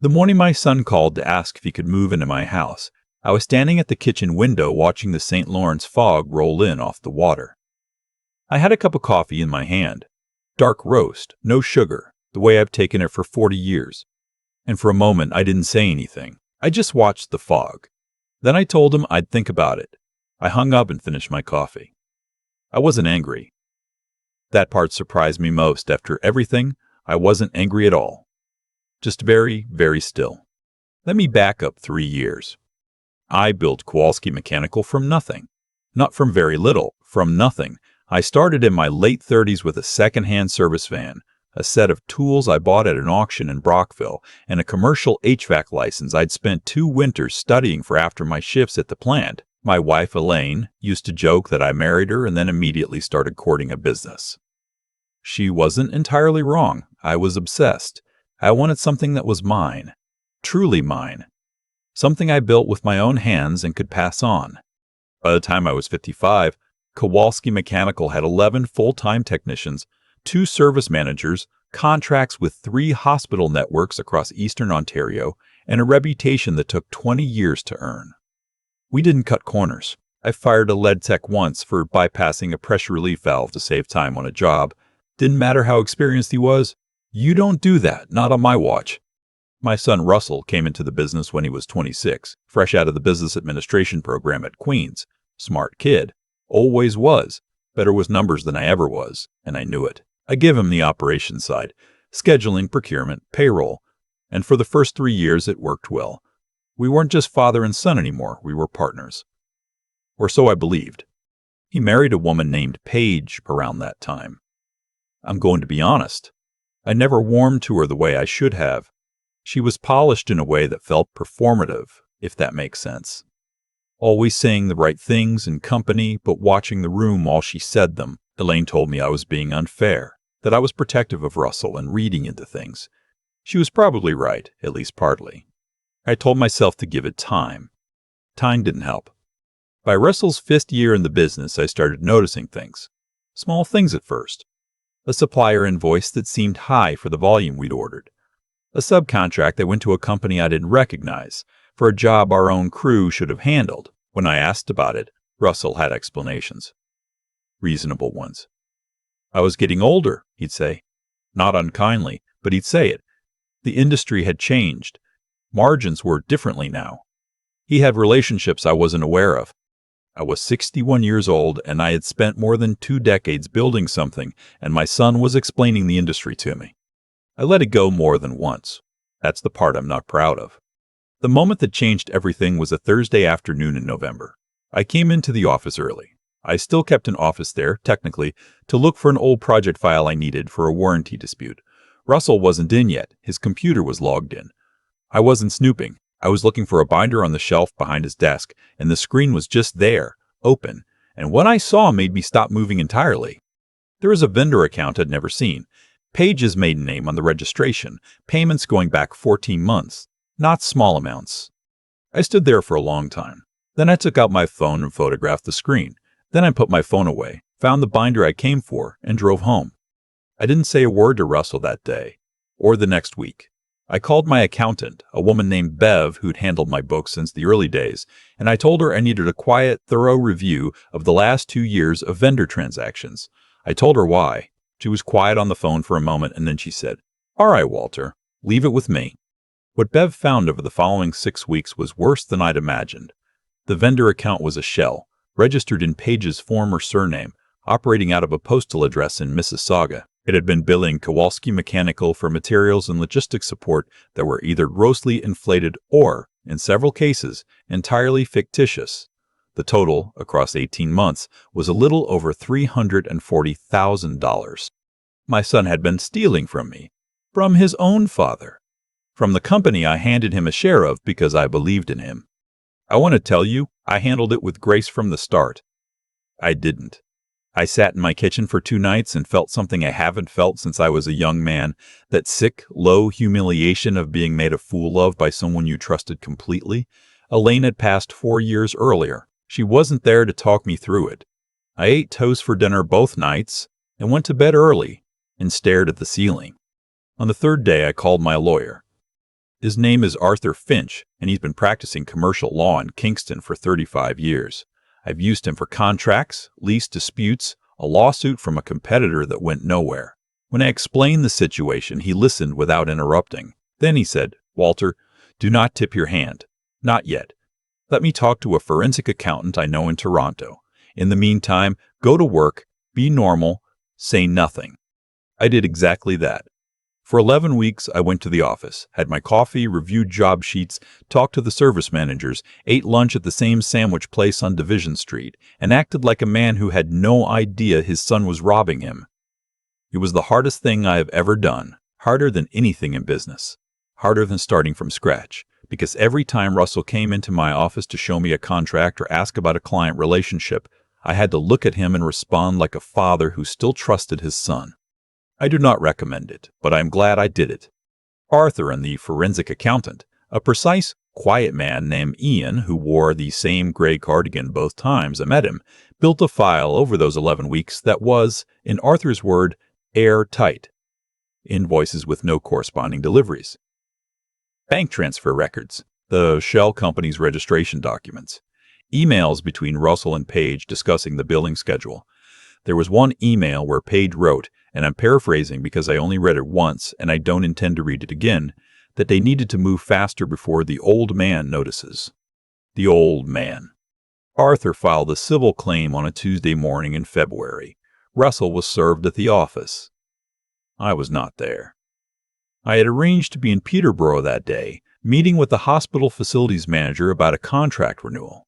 The morning my son called to ask if he could move into my house, I was standing at the kitchen window watching the St. Lawrence fog roll in off the water. I had a cup of coffee in my hand. Dark roast, no sugar, the way I've taken it for 40 years. And for a moment I didn't say anything. I just watched the fog. Then I told him I'd think about it. I hung up and finished my coffee. I wasn't angry. That part surprised me most. After everything, I wasn't angry at all. Just very, very still. Let me back up 3 years. I built Kowalski Mechanical from nothing. Not from very little, from nothing. I started in my late 30s with a second-hand service van, a set of tools I bought at an auction in Brockville, and a commercial HVAC license I'd spent 2 winters studying for after my shifts at the plant. My wife, Elaine, used to joke that I married her and then immediately started courting a business. She wasn't entirely wrong. I was obsessed. I wanted something that was mine, truly mine, something I built with my own hands and could pass on. By the time I was 55, Kowalski Mechanical had 11 full-time technicians, 2 service managers, contracts with 3 hospital networks across eastern Ontario, and a reputation that took 20 years to earn. We didn't cut corners. I fired a lead tech once for bypassing a pressure relief valve to save time on a job. Didn't matter how experienced he was. You don't do that, not on my watch. My son Russell came into the business when he was 26, fresh out of the business administration program at Queen's. Smart kid. Always was. Better with numbers than I ever was, and I knew it. I give him the operations side, scheduling, procurement, payroll, and for the first 3 years it worked well. We weren't just father and son anymore, we were partners. Or so I believed. He married a woman named Paige around that time. I'm going to be honest. I never warmed to her the way I should have. She was polished in a way that felt performative, if that makes sense. Always saying the right things in company, but watching the room while she said them. Elaine told me I was being unfair, that I was protective of Russell and reading into things. She was probably right, at least partly. I told myself to give it time. Time didn't help. By Russell's 5th year in the business, I started noticing things. Small things at first. A supplier invoice that seemed high for the volume we'd ordered. A subcontract that went to a company I didn't recognize, for a job our own crew should have handled. When I asked about it, Russell had explanations. Reasonable ones. I was getting older, he'd say. Not unkindly, but he'd say it. The industry had changed. Margins were differently now. He had relationships I wasn't aware of. I was 61 years old, and I had spent more than 2 decades building something, and my son was explaining the industry to me. I let it go more than once. That's the part I'm not proud of. The moment that changed everything was a Thursday afternoon in November. I came into the office early. I still kept an office there, technically, to look for an old project file I needed for a warranty dispute. Russell wasn't in yet. His computer was logged in. I wasn't snooping. I was looking for a binder on the shelf behind his desk, and the screen was just there, open, and what I saw made me stop moving entirely. There was a vendor account I'd never seen, Paige's maiden name on the registration, payments going back 14 months, not small amounts. I stood there for a long time. Then I took out my phone and photographed the screen. Then I put my phone away, found the binder I came for, and drove home. I didn't say a word to Russell that day, or the next week. I called my accountant, a woman named Bev who'd handled my books since the early days, and I told her I needed a quiet, thorough review of the last 2 years of vendor transactions. I told her why. She was quiet on the phone for a moment, and then she said, "All right, Walter, leave it with me." What Bev found over the following 6 weeks was worse than I'd imagined. The vendor account was a shell, registered in Paige's former surname, operating out of a postal address in Mississauga. It had been billing Kowalski Mechanical for materials and logistics support that were either grossly inflated or, in several cases, entirely fictitious. The total, across 18 months, was a little over $340,000. My son had been stealing from me, from his own father, from the company I handed him a share of because I believed in him. I want to tell you, I handled it with grace from the start. I didn't. I sat in my kitchen for 2 nights and felt something I haven't felt since I was a young man, that sick, low humiliation of being made a fool of by someone you trusted completely. Elaine had passed 4 years earlier. She wasn't there to talk me through it. I ate toast for dinner both nights and went to bed early and stared at the ceiling. On the 3rd day, I called my lawyer. His name is Arthur Finch, and he's been practicing commercial law in Kingston for 35 years. I've used him for contracts, lease disputes, a lawsuit from a competitor that went nowhere. When I explained the situation, he listened without interrupting. Then he said, "Walter, do not tip your hand. Not yet. Let me talk to a forensic accountant I know in Toronto. In the meantime, go to work, be normal, say nothing." I did exactly that. For 11 weeks, I went to the office, had my coffee, reviewed job sheets, talked to the service managers, ate lunch at the same sandwich place on Division Street, and acted like a man who had no idea his son was robbing him. It was the hardest thing I have ever done, harder than anything in business, harder than starting from scratch, because every time Russell came into my office to show me a contract or ask about a client relationship, I had to look at him and respond like a father who still trusted his son. I do not recommend it, but I am glad I did it. Arthur and the forensic accountant, a precise, quiet man named Ian who wore the same gray cardigan both times I met him, built a file over those 11 weeks that was, in Arthur's word, airtight. Invoices with no corresponding deliveries. Bank transfer records, the shell company's registration documents, emails between Russell and Paige discussing the billing schedule. There was one email where Paige wrote, and I'm paraphrasing because I only read it once and I don't intend to read it again, that they needed to move faster before the old man notices. The old man. Arthur filed a civil claim on a Tuesday morning in February. Russell was served at the office. I was not there. I had arranged to be in Peterborough that day, meeting with the hospital facilities manager about a contract renewal.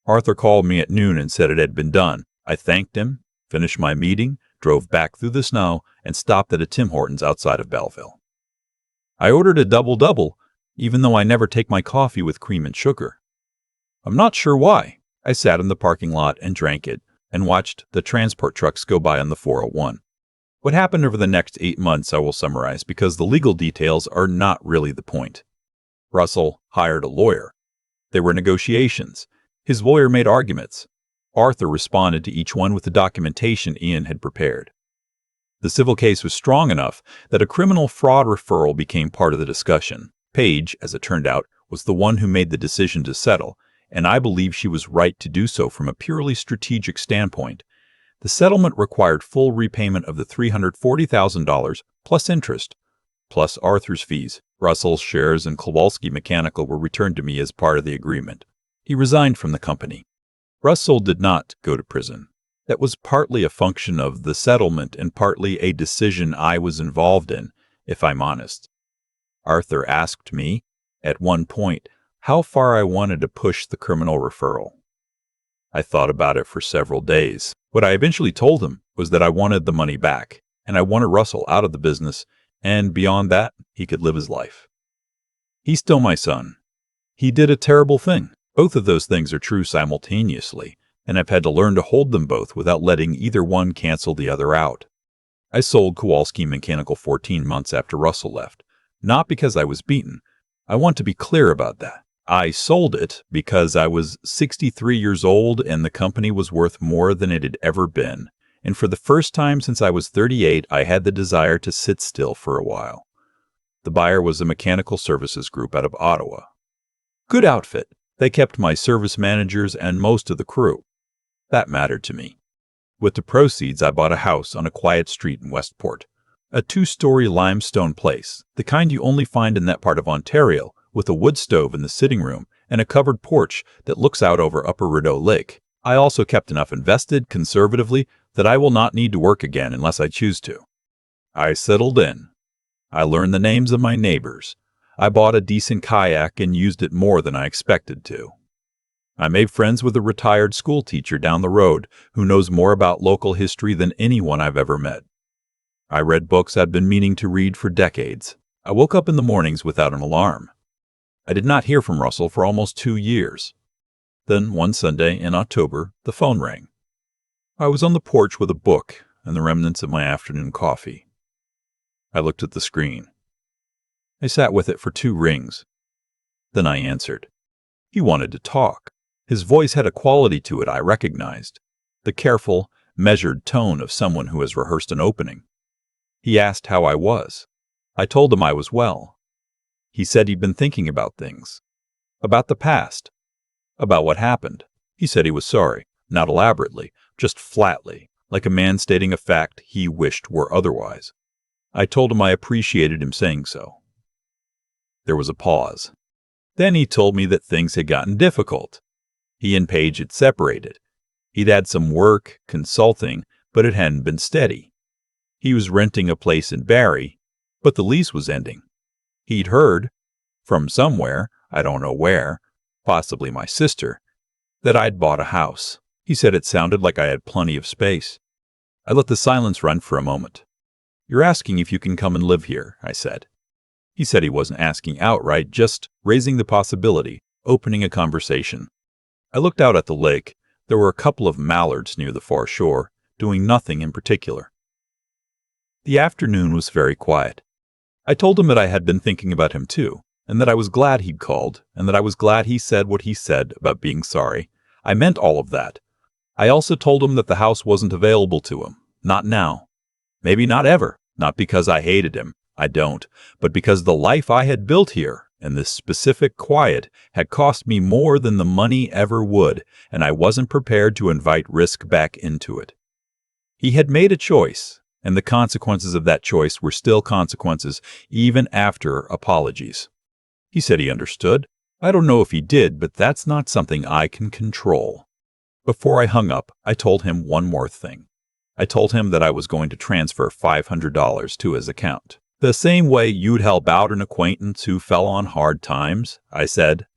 Arthur called me at noon and said it had been done. I thanked him, finished my meeting, drove back through the snow, and stopped at a Tim Hortons outside of Belleville. I ordered a double-double, even though I never take my coffee with cream and sugar. I'm not sure why. I sat in the parking lot and drank it, and watched the transport trucks go by on the 401. What happened over the next 8 months I will summarize because the legal details are not really the point. Russell hired a lawyer. There were negotiations. His lawyer made arguments. Arthur responded to each one with the documentation Ian had prepared. The civil case was strong enough that a criminal fraud referral became part of the discussion. Paige, as it turned out, was the one who made the decision to settle, and I believe she was right to do so from a purely strategic standpoint. The settlement required full repayment of the $340,000 plus interest, plus Arthur's fees. Russell's shares in Kowalski Mechanical were returned to me as part of the agreement. He resigned from the company. Russell did not go to prison. That was partly a function of the settlement and partly a decision I was involved in, if I'm honest. Arthur asked me, at one point, how far I wanted to push the criminal referral. I thought about it for several days. What I eventually told him was that I wanted the money back, and I wanted Russell out of the business, and beyond that, he could live his life. He's still my son. He did a terrible thing. Both of those things are true simultaneously, and I've had to learn to hold them both without letting either one cancel the other out. I sold Kowalski Mechanical 14 months after Russell left, not because I was beaten. I want to be clear about that. I sold it because I was 63 years old and the company was worth more than it had ever been, and for the first time since I was 38, I had the desire to sit still for a while. The buyer was a mechanical services group out of Ottawa. Good outfit. They kept my service managers and most of the crew. That mattered to me. With the proceeds, I bought a house on a quiet street in Westport. A 2-story limestone place, the kind you only find in that part of Ontario, with a wood stove in the sitting room and a covered porch that looks out over Upper Rideau Lake. I also kept enough invested conservatively that I will not need to work again unless I choose to. I settled in. I learned the names of my neighbors. I bought a decent kayak and used it more than I expected to. I made friends with a retired school teacher down the road who knows more about local history than anyone I've ever met. I read books I'd been meaning to read for decades. I woke up in the mornings without an alarm. I did not hear from Russell for almost 2 years. Then, one Sunday in October, the phone rang. I was on the porch with a book and the remnants of my afternoon coffee. I looked at the screen. I sat with it for 2 rings. Then I answered. He wanted to talk. His voice had a quality to it I recognized, the careful, measured tone of someone who has rehearsed an opening. He asked how I was. I told him I was well. He said he'd been thinking about things. About the past. About what happened. He said he was sorry, not elaborately, just flatly, like a man stating a fact he wished were otherwise. I told him I appreciated him saying so. There was a pause. Then he told me that things had gotten difficult. He and Paige had separated. He'd had some work, consulting, but it hadn't been steady. He was renting a place in Barrie, but the lease was ending. He'd heard, from somewhere, I don't know where, possibly my sister, that I'd bought a house. He said it sounded like I had plenty of space. I let the silence run for a moment. "You're asking if you can come and live here," I said. He said he wasn't asking outright, just raising the possibility, opening a conversation. I looked out at the lake. There were a couple of mallards near the far shore, doing nothing in particular. The afternoon was very quiet. I told him that I had been thinking about him too, and that I was glad he'd called, and that I was glad he said what he said about being sorry. I meant all of that. I also told him that the house wasn't available to him. Not now. Maybe not ever. Not because I hated him. I don't. But because the life I had built here, and this specific quiet, had cost me more than the money ever would, and I wasn't prepared to invite risk back into it. He had made a choice, and the consequences of that choice were still consequences, even after apologies. He said he understood. I don't know if he did, but that's not something I can control. Before I hung up, I told him one more thing. I told him that I was going to transfer $500 to his account. "The same way you'd help out an acquaintance who fell on hard times," I said.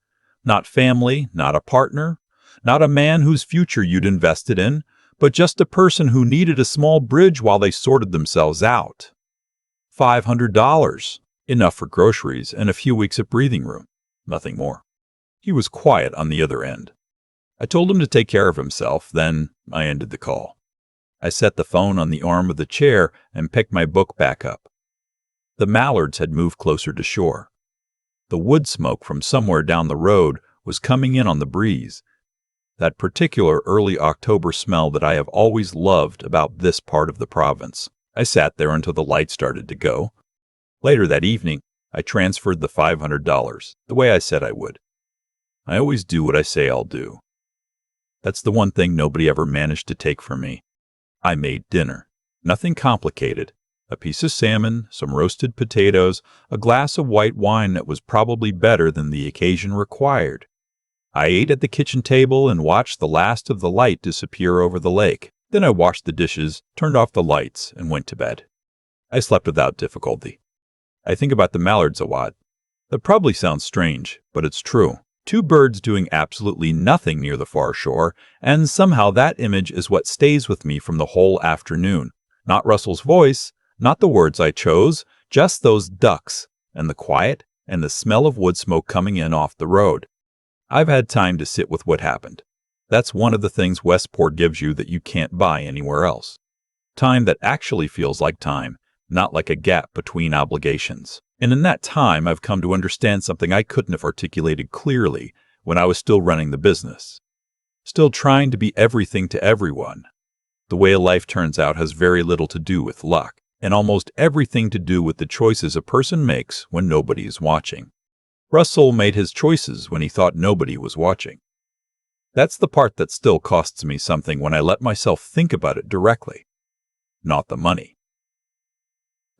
"Not family, not a partner, not a man whose future you'd invested in, but just a person who needed a small bridge while they sorted themselves out. $500. Enough for groceries and a few weeks of breathing room. Nothing more." He was quiet on the other end. I told him to take care of himself, then I ended the call. I set the phone on the arm of the chair and picked my book back up. The mallards had moved closer to shore. The wood smoke from somewhere down the road was coming in on the breeze, that particular early October smell that I have always loved about this part of the province. I sat there until the light started to go. Later that evening, I transferred the $500, the way I said I would. I always do what I say I'll do. That's the one thing nobody ever managed to take from me. I made dinner. Nothing complicated. A piece of salmon, some roasted potatoes, a glass of white wine that was probably better than the occasion required. I ate at the kitchen table and watched the last of the light disappear over the lake. Then I washed the dishes, turned off the lights, and went to bed. I slept without difficulty. I think about the mallards a lot. That probably sounds strange, but it's true. Two birds doing absolutely nothing near the far shore, and somehow that image is what stays with me from the whole afternoon. Not Russell's voice, not the words I chose, just those ducks, and the quiet, and the smell of wood smoke coming in off the road. I've had time to sit with what happened. That's one of the things Westport gives you that you can't buy anywhere else. Time that actually feels like time, not like a gap between obligations. And in that time, I've come to understand something I couldn't have articulated clearly when I was still running the business. Still trying to be everything to everyone. The way a life turns out has very little to do with luck, and almost everything to do with the choices a person makes when nobody is watching. Russell made his choices when he thought nobody was watching. That's the part that still costs me something when I let myself think about it directly. Not the money.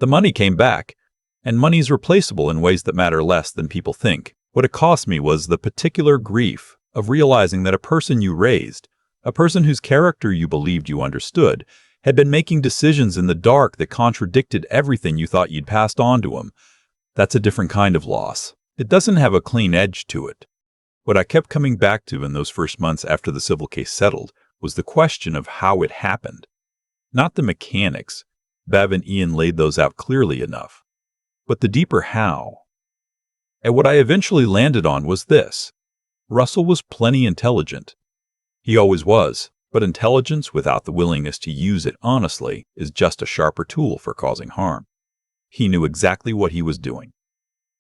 The money came back, and money's replaceable in ways that matter less than people think. What it cost me was the particular grief of realizing that a person you raised, a person whose character you believed you understood, had been making decisions in the dark that contradicted everything you thought you'd passed on to him. That's a different kind of loss. It doesn't have a clean edge to it. What I kept coming back to in those first months after the civil case settled was the question of how it happened. Not the mechanics. Bev and Ian laid those out clearly enough. But the deeper how. And what I eventually landed on was this. Russell was plenty intelligent. He always was, but intelligence without the willingness to use it honestly is just a sharper tool for causing harm. He knew exactly what he was doing.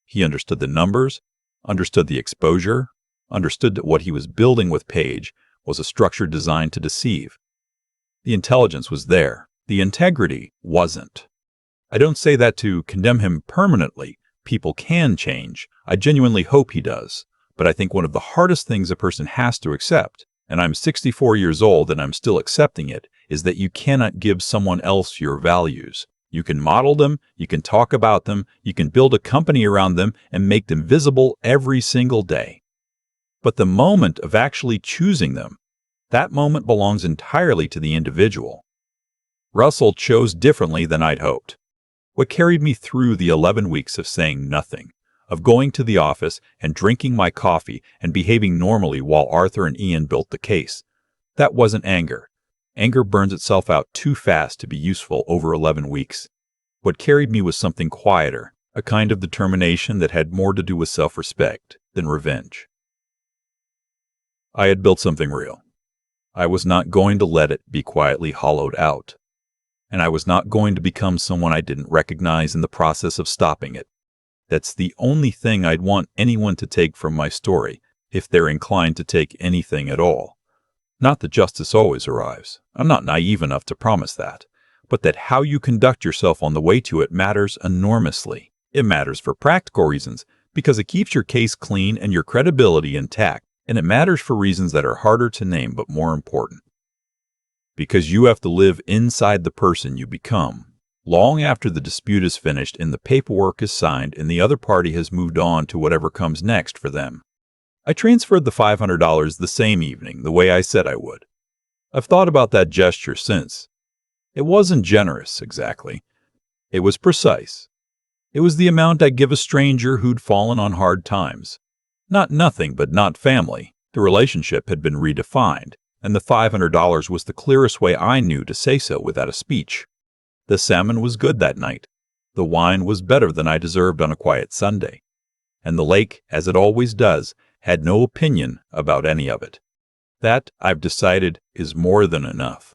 He understood the numbers, understood the exposure, understood that what he was building with Paige was a structure designed to deceive. The intelligence was there. The integrity wasn't. I don't say that to condemn him permanently, people can change. I genuinely hope he does. But I think one of the hardest things a person has to accept, and I'm 64 years old and I'm still accepting it, is that you cannot give someone else your values. You can model them, you can talk about them, you can build a company around them and make them visible every single day. But the moment of actually choosing them, that moment belongs entirely to the individual. Russell chose differently than I'd hoped. What carried me through the 11 weeks of saying nothing, of going to the office and drinking my coffee and behaving normally while Arthur and Ian built the case, that wasn't anger. Anger burns itself out too fast to be useful over 11 weeks. What carried me was something quieter, a kind of determination that had more to do with self-respect than revenge. I had built something real. I was not going to let it be quietly hollowed out. And I was not going to become someone I didn't recognize in the process of stopping it. That's the only thing I'd want anyone to take from my story, if they're inclined to take anything at all. Not that justice always arrives. I'm not naive enough to promise that. But that how you conduct yourself on the way to it matters enormously. It matters for practical reasons, because it keeps your case clean and your credibility intact. And it matters for reasons that are harder to name but more important. Because you have to live inside the person you become, long after the dispute is finished and the paperwork is signed and the other party has moved on to whatever comes next for them. I transferred the $500 the same evening, the way I said I would. I've thought about that gesture since. It wasn't generous, exactly. It was precise. It was the amount I'd give a stranger who'd fallen on hard times. Not nothing, but not family. The relationship had been redefined, and the $500 was the clearest way I knew to say so without a speech. The salmon was good that night. The wine was better than I deserved on a quiet Sunday. And the lake, as it always does, had no opinion about any of it. That, I've decided, is more than enough.